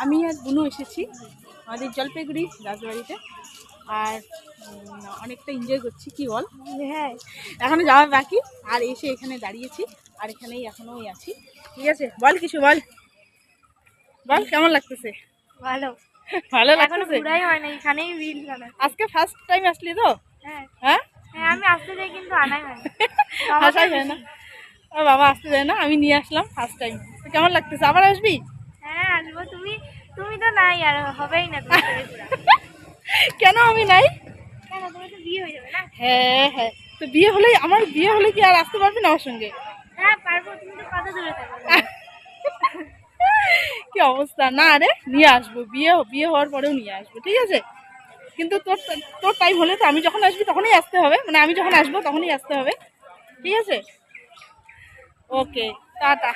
আমি আর বুনু এসেছি আমাদের জলপাইগুড়ি রাজবাড়িতে। আর অনেকটা এনজয় করছি, কি বল? হ্যাঁ, এখনো যাওয়া বাকি, আর এসে এখানে দাঁড়িয়েছি, আর এখানেই এখনো আছি। ঠিক আছে, বল কিছু বল, বল কেমন লাগতেছে? ভালো। ভালো এখনো লাগতেছে? ঘুরাই হয় না, এখানেই রিল বানাচ্ছি। আজকে ফার্স্ট টাইম আসলি তো? হ্যাঁ হ্যাঁ, হ্যাঁ, আমি আসতে যাই কিন্তু আনাই হয় না। আসাই যায় না। ও বাবা আসতে যায় না, আমি নিয়ে আসলাম ফার্স্ট টাইম। কেমন লাগতেছে? আবার আসবি? হ্যাঁ আসবো, তুমি তুমি তো নাই, আর হবেই না তোমার সাথে ঘোরা। কেন আমি নাই? কেন, তোমার তো বিয়ে হয়ে যাবে না? হ্যাঁ হ্যাঁ, তো বিয়ে হলেই, আমার বিয়ে হলে কি আর আসতে পারবি না আমার সঙ্গে? হ্যাঁ পারবো, তুমি তো কত দূরে থাকো। কি অবস্থা! না রে, নিয়ে আসবো, বিয়ে বিয়ে হওয়ার পরেও নিয়ে আসবো, ঠিক আছে? কিন্তু তোর তোর টাইম হলে তো, আমি যখন আসবি তখনই আসতে হবে, মানে আমি যখন আসবো তখনই আসতে হবে, ঠিক আছে? ওকে, টাটা।